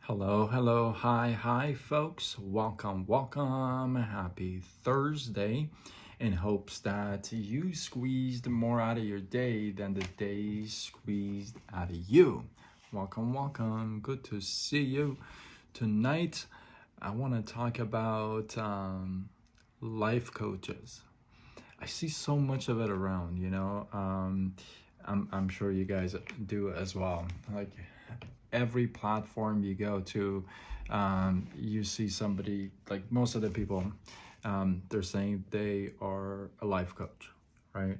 Hello, hello, hi, folks. Welcome. Happy Thursday. In hopes that you squeezed more out of your day than the day squeezed out of you. Welcome. Good to see you. Tonight, I want to talk about life coaches. I see so much of it around, I'm sure you guys do as well. Like every platform you go to, you see somebody, like most of the people, they're saying they are a life coach, right?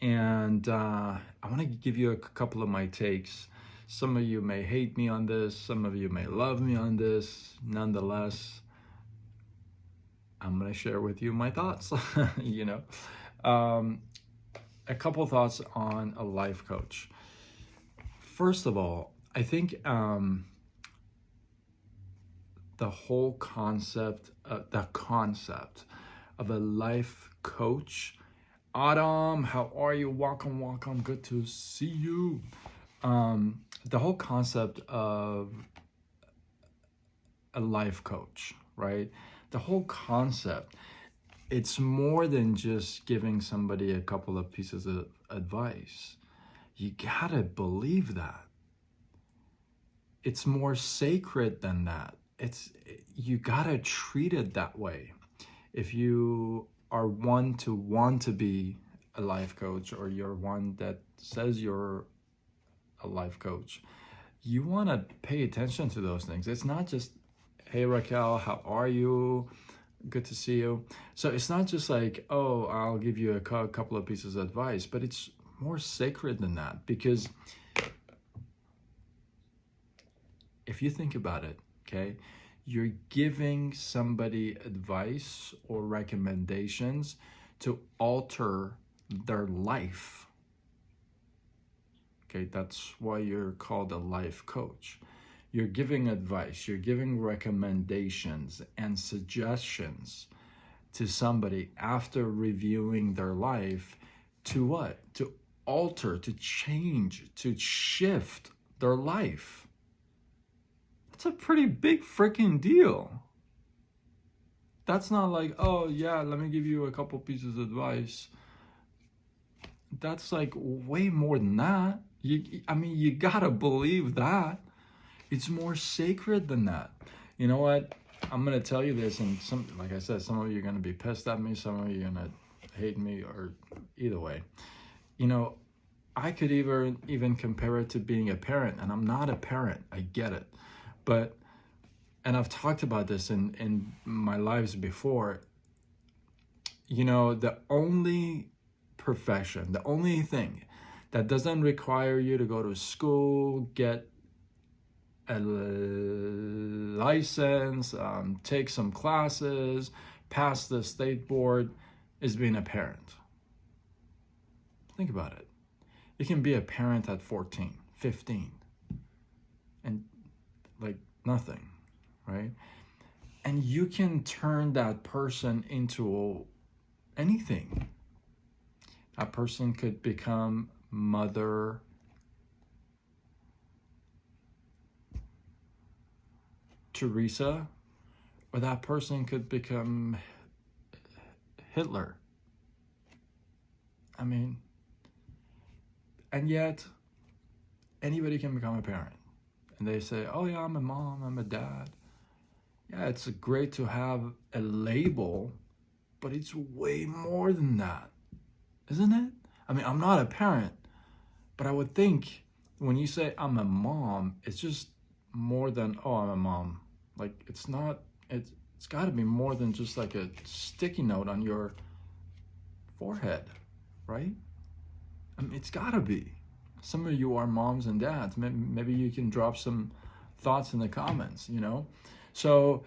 And I want to give you a couple of my takes. Some of you may hate me on this, some of you may love me on this. Nonetheless, I'm going to share with you my thoughts. you know, a couple thoughts on a life coach. First of all, I think the whole concept of a life coach. Adam, how are you? Welcome. Good to see you. The whole concept of a life coach, right? The whole concept, it's more than just giving somebody a couple of pieces of advice. You gotta believe that. It's more sacred than that. You gotta treat it that way. If you are one to want to be a life coach, or you're one that says you're a life coach, you want to pay attention to those things. It's not just, hey Raquel, how are you? Good to see you. So it's not just like, oh, I'll give you a couple of pieces of advice, but it's more sacred than that. Because if you think about it, okay, you're giving somebody advice or recommendations to alter their life. Okay, that's why you're called a life coach. You're giving advice, you're giving recommendations and suggestions to somebody after reviewing their life to what? To alter, to change, to shift their life. That's a pretty big freaking deal. That's not like, oh yeah, let me give you a couple pieces of advice. That's like way more than that. You gotta believe that. It's more sacred than that. You know what? I'm gonna tell you this, and like I said, some of you are gonna be pissed at me, some of you are gonna hate me, or either way. I could even compare it to being a parent, and I'm not a parent. I get it. And I've talked about this in my lives before. The only profession, the only thing that doesn't require you to go to school, get a license, take some classes, pass the state board, is being a parent. Think about it. You can be a parent at 14, 15, and like nothing, right? And you can turn that person into anything. That person could become Mother Teresa, or that person could become Hitler. And yet anybody can become a parent. And they say, oh yeah, I'm a mom, I'm a dad. Yeah, it's great to have a label, but it's way more than that, isn't it? I'm not a parent, but I would think when you say I'm a mom, it's just more than, oh, I'm a mom. Like, it's got to be more than just like a sticky note on your forehead, right? It's got to be. Some of you are moms and dads. Maybe you can drop some thoughts in the comments, So,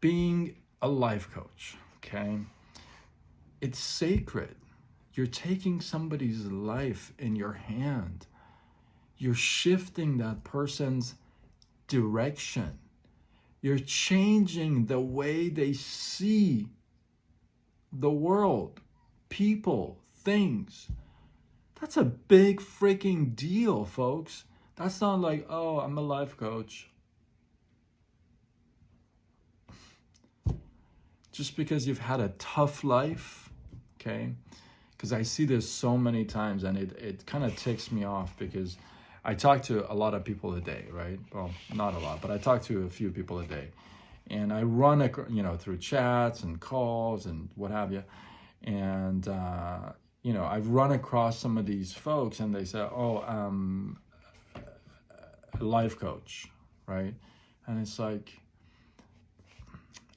being a life coach, okay, it's sacred. You're taking somebody's life in your hand. You're shifting that person's direction. You're changing the way they see the world, people, things. That's a big freaking deal, folks. That's not like, oh, I'm a life coach. Just because you've had a tough life, okay? Because I see this so many times, and it kind of ticks me off, because I talk to a lot of people a day, right? Well, not a lot, but I talk to a few people a day. And I run, through chats and calls and what have you. And, I've run across some of these folks, and they say, oh, a life coach, right? And it's like,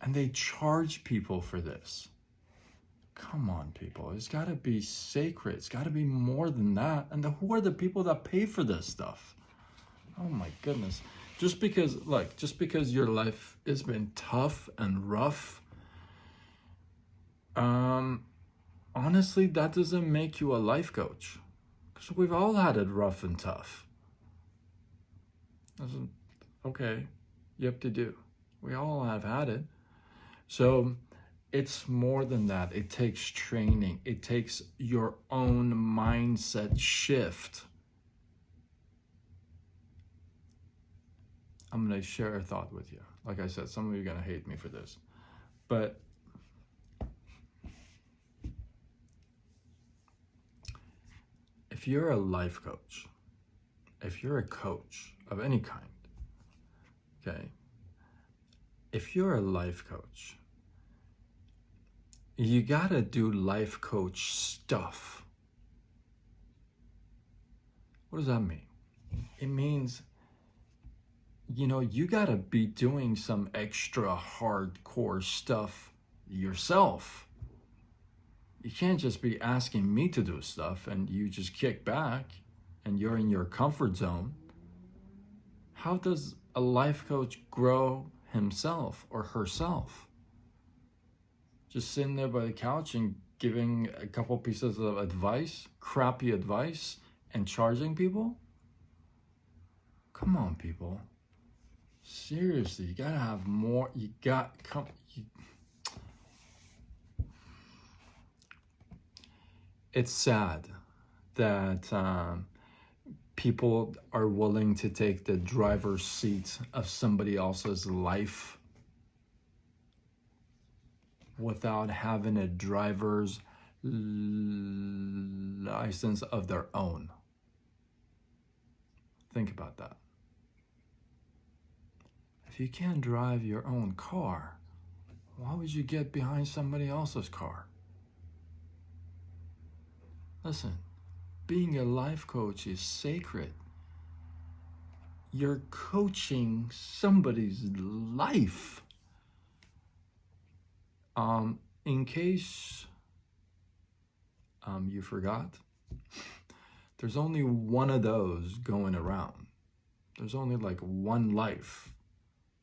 and they charge people for this. Come on, people. It's got to be sacred. It's got to be more than that. And who are the people that pay for this stuff? Oh my goodness. Just because your life has been tough and rough, honestly, that doesn't make you a life coach. Because we've all had it rough and tough. Okay, yep, they do. We all have had it. So it's more than that. It takes training. It takes your own mindset shift. I'm going to share a thought with you. Like I said, some of you are going to hate me for this. But if you're a life coach, if you're a coach of any kind, okay, if you're a life coach, you gotta do life coach stuff. What does that mean? It means, you gotta be doing some extra hardcore stuff yourself. You can't just be asking me to do stuff and you just kick back and you're in your comfort zone. How does a life coach grow himself or herself? Just sitting there by the couch and giving a couple pieces of advice, crappy advice, and charging people? Come on, people. Seriously, you gotta have more. It's sad that people are willing to take the driver's seat of somebody else's life without having a driver's license of their own. Think about that. If you can't drive your own car, why would you get behind somebody else's car? Listen, being a life coach is sacred. You're coaching somebody's life. In case you forgot, there's only one of those going around. There's only like one life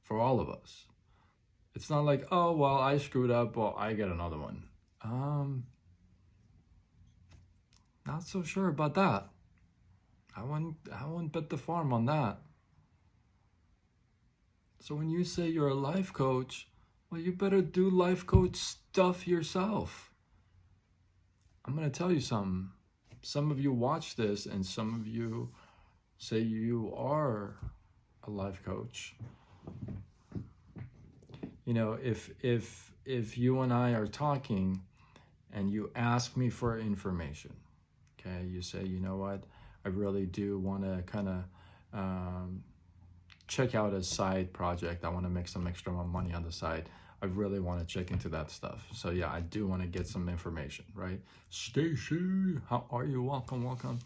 for all of us. It's not like, oh, well, I screwed up, well, I get another one. Not so sure about that. I wouldn't bet the farm on that. So when you say you're a life coach, well, you better do life coach stuff yourself. I'm going to tell you something. Some of you watch this and some of you say you are a life coach. If you and I are talking and you ask me for information, okay, you say, you know what, I really do want to kind of check out a side project. I want to make some extra money on the side. I really want to check into that stuff. So yeah, I do want to get some information, right? Stacy, how are you? Welcome.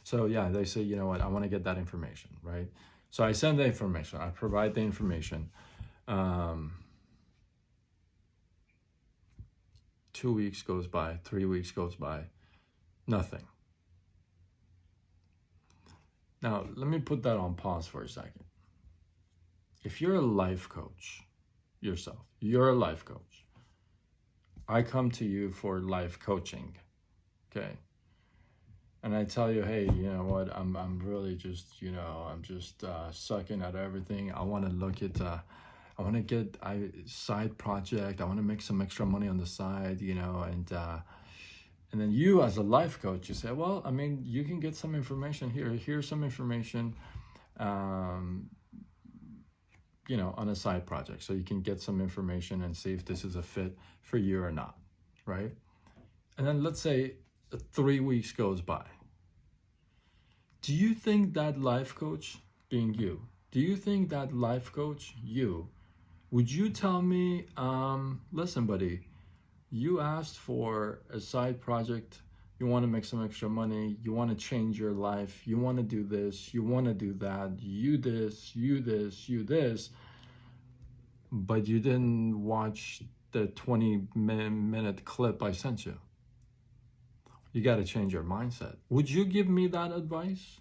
So yeah, they say, you know what, I want to get that information, right? So I send the information. I provide the information. 2 weeks goes by, 3 weeks goes by, nothing. Now, let me put that on pause for a second. If you're a life coach yourself, you're a life coach. I come to you for life coaching, okay? And I tell you, hey, you know what, I'm really just, I'm just sucking at everything. I want to look at, I want to get a side project. I want to make some extra money on the side, and then you as a life coach, you say, well, I mean, you can get some information here. Here's some information. um, you know, on a side project, so you can get some information and see if this is a fit for you or not, right? And then let's say 3 weeks goes by. Do you think that life coach, being you, do you think that life coach, you, would you tell me, listen, buddy, you asked for a side project, you want to make some extra money, you want to change your life, you want to do this, you want to do that, you this, you this, you this, but you didn't watch the 20-minute clip I sent you. You got to change your mindset. Would you give me that advice?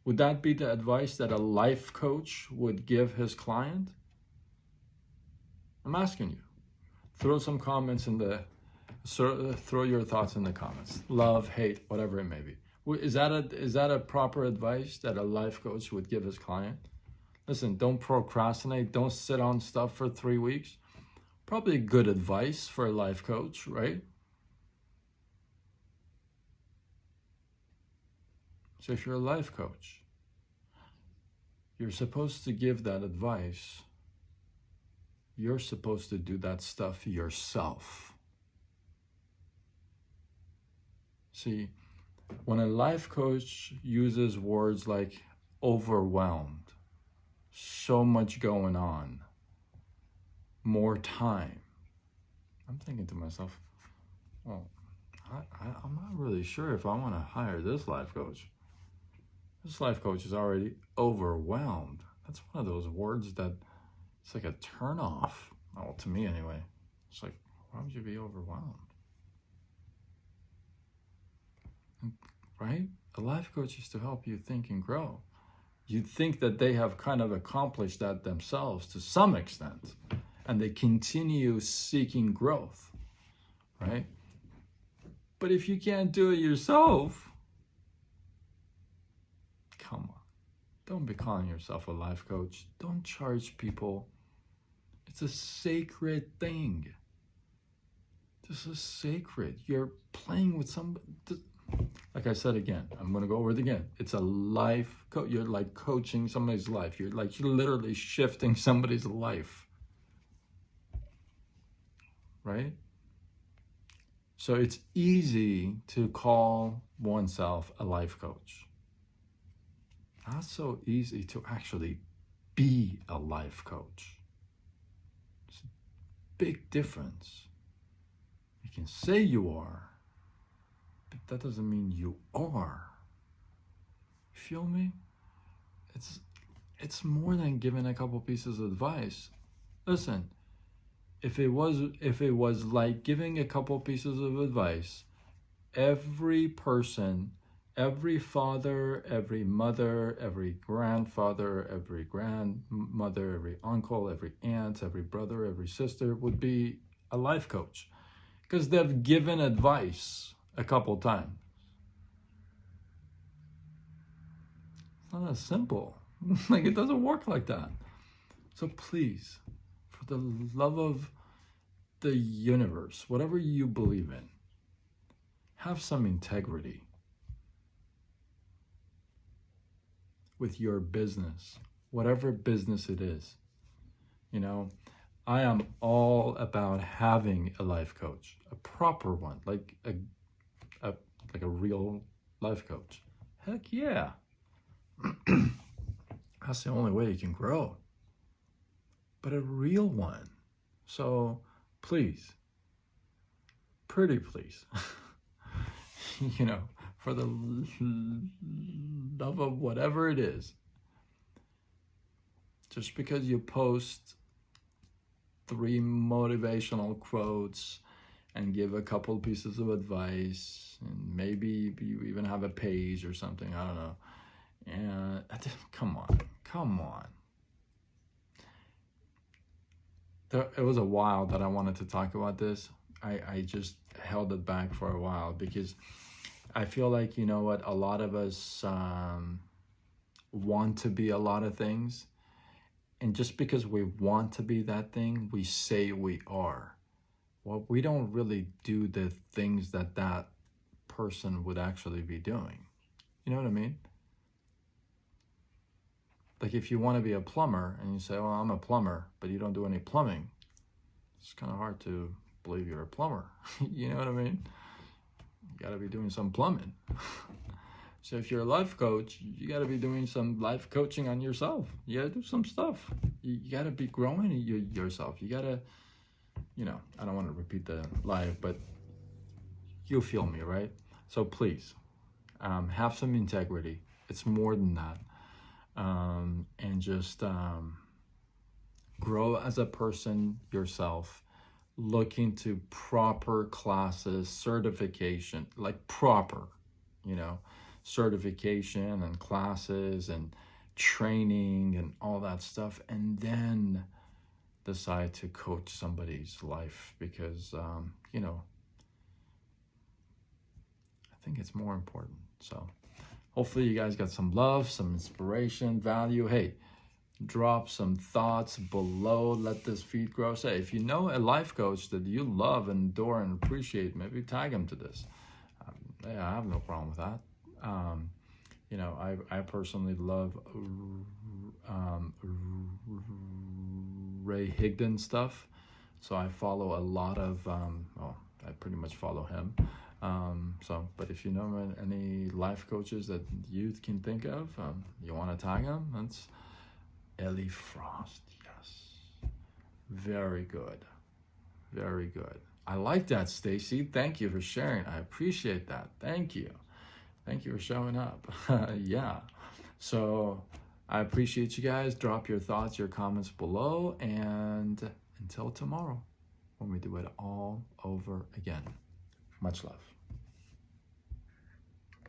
Would that be the advice that a life coach would give his client? I'm asking you. Throw some comments in the, throw your thoughts in the comments. Love, hate, whatever it may be. Is that a proper advice that a life coach would give his client? Listen, don't procrastinate. Don't sit on stuff for 3 weeks. Probably good advice for a life coach, right? So if you're a life coach, you're supposed to give that advice. You're supposed to do that stuff yourself. See, when a life coach uses words like overwhelmed, so much going on, more time, I'm thinking to myself, well, I'm not really sure if I want to hire this life coach. This life coach is already overwhelmed. That's one of those words that it's like a turnoff. Well, to me anyway. It's like, why would you be overwhelmed? Right? A life coach is to help you think and grow. You think that they have kind of accomplished that themselves to some extent, and they continue seeking growth, right? But if you can't do it yourself, come on. Don't be calling yourself a life coach. Don't charge people. It's a sacred thing. This is sacred. You're playing with somebody. Like I said again, I'm going to go over it again. It's a life coach. You're like coaching somebody's life. You're literally shifting somebody's life. Right? So it's easy to call oneself a life coach. Not so easy to actually be a life coach. It's a big difference. You can say you are, but that doesn't mean you are. Feel me? It's more than giving a couple pieces of advice. Listen, if it was like giving a couple pieces of advice, every person, every father, every mother, every grandfather, every grandmother, every uncle, every aunt, every brother, every sister would be a life coach, because they've given advice a couple times. It's not as simple. Like, it doesn't work like that. So please, for the love of the universe, whatever you believe in, have some integrity with your business, whatever business it is. You know, I am all about having a life coach, a proper one, like a real life coach. Heck yeah. That's the only way you can grow. But a real one. So please, pretty please, you know, for the love of whatever it is, just because you post 3 motivational quotes and give a couple pieces of advice, and maybe you even have a page or something, I don't know. And come on. It was a while that I wanted to talk about this. I just held it back for a while because I feel like, you know what, a lot of us want to be a lot of things. And just because we want to be that thing, we say we are. Well, we don't really do the things that that person would actually be doing. You know what I mean? Like if you want to be a plumber and you say, well, I'm a plumber, but you don't do any plumbing, it's kind of hard to believe you're a plumber. You know what I mean? You got to be doing some plumbing. So if you're a life coach, you got to be doing some life coaching on yourself. You got to do some stuff. You got to be growing yourself. You got to, you know, I don't want to repeat the live, but you'll feel me, right? So please, have some integrity. It's more than that. And just grow as a person yourself. Look into proper classes, certification, like proper, you know, certification and classes and training and all that stuff. And then decide to coach somebody's life because, you know, I think it's more important. So hopefully you guys got some love, some inspiration, value. Hey, drop some thoughts below. Let this feed grow. Say, if you know a life coach that you love and adore and appreciate, maybe tag him to this. Yeah, I have no problem with that. You know, I personally love Ray Higdon stuff. So I follow a lot of, well, I pretty much follow him. But if you know any life coaches that you can think of, you want to tag them, that's Ellie Frost. Yes. Very good. Very good. I like that, Stacy. Thank you for sharing. I appreciate that. Thank you. Thank you for showing up. Yeah. So I appreciate you guys. Drop your thoughts, your comments below. And until tomorrow, when we do it all over again. Much love.